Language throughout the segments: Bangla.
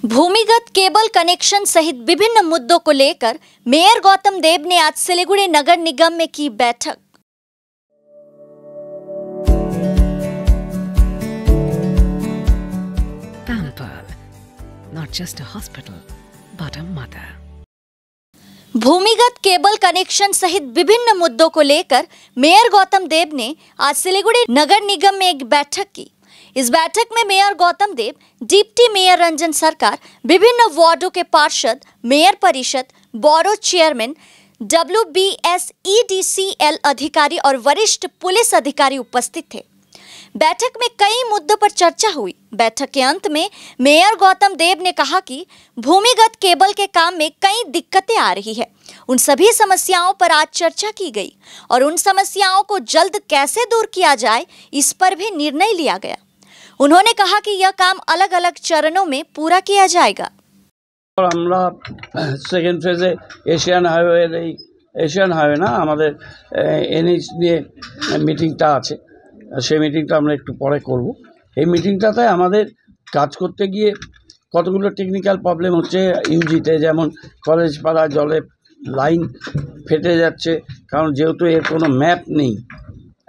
भूमिगत केबल कनेक्शन सहित विभिन्न मुद्दों को लेकर मेयर गौतम देव ने आज सिलीगुड़ी नगर निगम में की बैठक। Pampered, not just a hospital, but a mother. भूमिगत केबल कनेक्शन सहित विभिन्न मुद्दों को लेकर मेयर गौतम देव ने आज सिलीगुड़ी नगर निगम में एक बैठक की। इस बैठक में मेयर गौतम देव, डिप्टी मेयर रंजन सरकार, विभिन्न वार्डों के पार्षद, मेयर परिषद, बोरो चेयरमैन, WBSEDCL अधिकारी और वरिष्ठ पुलिस अधिकारी उपस्थित थे। बैठक में कई मुद्दों पर चर्चा हुई। बैठक के अंत में मेयर गौतम देव ने कहा कि भूमिगत केबल के काम में कई दिक्कतें आ रही है। उन सभी समस्याओं पर आज चर्चा की गई और उन समस्याओं को जल्द कैसे दूर किया जाए, इस पर भी निर्णय लिया गया। उन्होंने कहा कि यह काम अलग अलग चरणों में पूरा किया जाएगा। और আমরা সেকেন্ড ফেজে এশিয়ান হাইওয়ে না আমাদের এনএইচ নিয়ে মিটিংটা আছে, সেই মিটিংটা আমরা একটু পরে করব। এই মিটিংটাতে আমাদের কাজ করতে গিয়ে কতগুলো টেকনিক্যাল প্রবলেম হচ্ছে ইউজিতে, যেমন কলেজ পাড়া জলে লাইন ফেটে যাচ্ছে, কারণ যেহেতু এর কোনো ম্যাপ নেই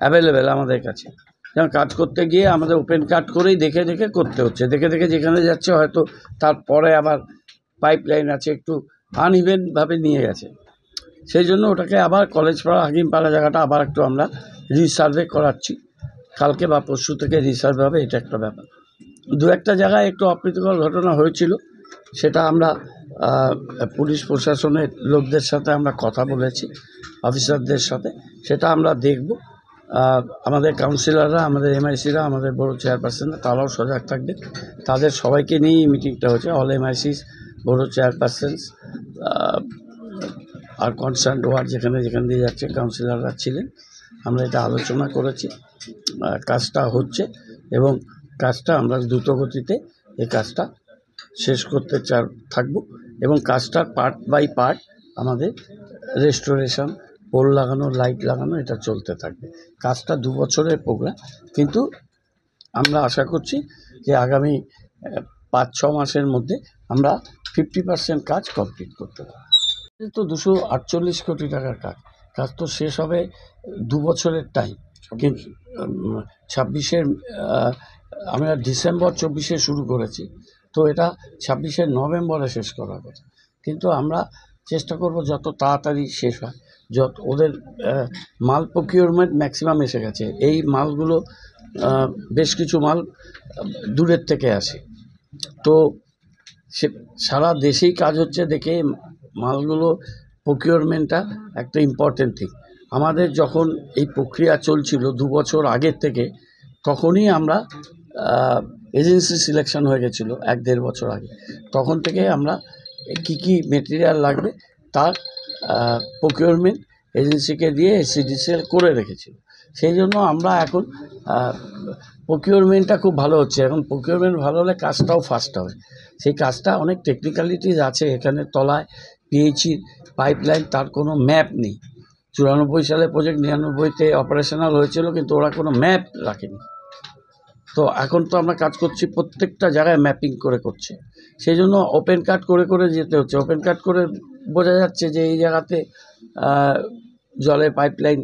অ্যাভেলেবেল আমাদের কাছে। যেমন কাজ করতে গিয়ে আমাদের ওপেন কাট করেই দেখে দেখে করতে হচ্ছে, দেখে দেখে যেখানে যাচ্ছে হয়তো তারপরে আবার পাইপ লাইন আছে একটু আনইভেনভাবে নিয়ে গেছে, সেই জন্য ওটাকে আবার কলেজ পাড়া হাকিমপাড়া জায়গাটা আবার একটু আমরা রিসার্ভে করাচ্ছি। কালকে বা পরশু থেকে রিসার্ভে হবে, এটা একটা ব্যাপার। দু একটা জায়গায় একটু অপ্রীতিকর ঘটনা হয়েছিল, সেটা আমরা পুলিশ প্রশাসনের লোকদের সাথে আমরা কথা বলেছি, অফিসারদের সাথে, সেটা আমরা দেখব। আমাদের কাউন্সিলররা, আমাদের এমআইসিরা, আমাদের বড় চেয়ারপারসনরা তারাও সজাগ থাকবে। তাদের সবাইকে নিয়েই মিটিংটা হচ্ছে, অল এমআইসিস, বড় চেয়ারপারসনস আর কনসার্ন ওয়ার্ড যেখানে যেখানে দিয়ে যাচ্ছে কাউন্সিলররা ছিলেন। আমরা এটা আলোচনা করেছি, কাজটা হচ্ছে এবং কাজটা আমরা দ্রুত গতিতে এই কাজটা শেষ করতে থাকব এবং কাজটার পার্ট বাই পার্ট আমাদের রেস্টোরেশন, পোল লাগানো, লাইট লাগানো, এটা চলতে থাকবে। কাজটা 2 বছরের প্রোগ্রাম, কিন্তু আমরা আশা করছি যে আগামী 5-6 মাসের মধ্যে আমরা 50% কাজ কমপ্লিট করতে পারব। তো 248 কোটি টাকার কাজ তো শেষ হবে 2 বছরের টাইম, কিন্তু 26-এর আমরা ডিসেম্বর 24-এ শুরু করেছি, তো এটা 26-এর নভেম্বরে শেষ করার কথা। কিন্তু আমরা চেষ্টা করব যত তাড়াতাড়ি শেষ হয়। ওদের মাল প্রকিউরমেন্ট ম্যাক্সিমাম এসে গেছে। এই মালগুলো বেশ কিছু মাল দূরের থেকে আসে, তো সে সারা দেশেই কাজ হচ্ছে দেখে মালগুলো প্রকিউরমেন্টটা একটা ইম্পর্টেন্ট থিং। আমাদের যখন এই প্রক্রিয়া চলছিল 2 বছর আগের থেকে, তখনই আমরা এজেন্সি সিলেকশন হয়ে গেছিলো 1-1.5 বছর আগে। তখন থেকে আমরা কি কি মেটেরিয়াল লাগবে তার প্রকিউরমেন্ট এজেন্সিকে দিয়ে এসসিডিসিএল করে রেখেছিল। সেই জন্য আমরা এখন প্রকিউরমেন্টটা খুব ভালো হচ্ছে। এখন প্রকিউরমেন্ট ভালো হলে কাজটাও ফাস্ট হবে। সেই কাজটা অনেক টেকনিক্যালিটিস আছে এখানে। তলায় পিএইচইর পাইপলাইন, তার কোনো ম্যাপ নেই। 94 সালে প্রজেক্ট, 99-তে অপারেশনাল হয়েছিল, কিন্তু ওরা কোনো ম্যাপ রাখেনি। তো এখন তো আমরা কাজ করছি, প্রত্যেকটা জায়গায় ম্যাপিং করে করছি। সেই জন্য ওপেন কাট করে করে যেতে হচ্ছে। ওপেন কাট করে বোঝা যাচ্ছে যে এই জায়গাতে জলের পাইপলাইন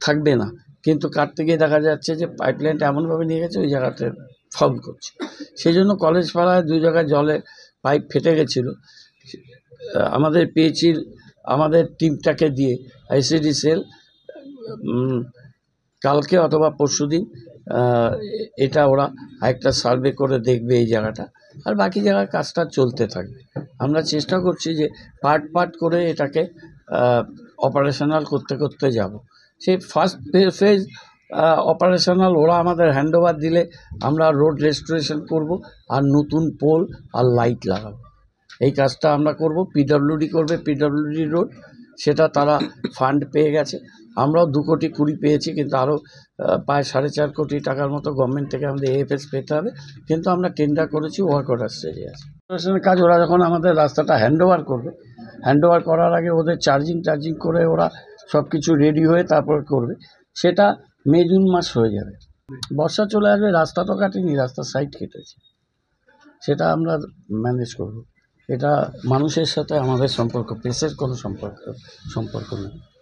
থাকবে না, কিন্তু কাটতে গিয়ে দেখা যাচ্ছে যে পাইপলাইনটা এমনভাবে নিয়ে গেছে ওই জায়গাতে ফর্ম করছে। সেই জন্য কলেজ পাড়ায় 2 জায়গায় জলে পাইপ ফেটে গেছিলো। আমাদের পিএইচইর আমাদের টিমটাকে দিয়ে আইসিডিসিএল কালকে অথবা পরশুদিন এটা ওরা একটা সার্ভে করে দেখবে এই জায়গাটা, আর বাকি জায়গায় কাজটা চলতে থাকবে। আমরা চেষ্টা করছি যে পার্ট পার্ট করে এটাকে অপারেশনাল করতে করতে যাব। সেই ফার্স্ট ফেজ অপারেশনাল ওরা আমাদের হ্যান্ডওভার দিলে আমরা রোড রেস্টোরেশন করব আর নতুন পোল আর লাইট লাগাবো। এই কাজটা আমরা করব। পিডব্লিউডি করবে, পিডব্লিউডি রোড, সেটা তারা ফান্ড পেয়ে গেছে। আমরাও 2 কোটি 20 পেয়েছি, কিন্তু আরও প্রায় 4.5 কোটি টাকার মতো গভর্নমেন্ট থেকে আমাদের এএফএস পেতে হবে। কিন্তু আমরা টেন্ডার করেছি, ওয়ার্ক অর্ডার স্টেজে আছে। রেস্টোরেশনের কাজ ওরা যখন আমাদের রাস্তাটা হ্যান্ডওভার করবে, হ্যান্ডওভার করার আগে ওদের চার্জিং করে ওরা সব কিছু রেডি হয়ে তারপর করবে। সেটা মে-জুন মাস হয়ে যাবে। বর্ষা চলে আসবে, রাস্তা তো কাটেনি, রাস্তার সাইড কেটেছে। সেটা আমরা ম্যানেজ করব। এটা মানুষের সাথে আমাদের সম্পর্ক, প্রেসের কোনো সম্পর্ক নেই।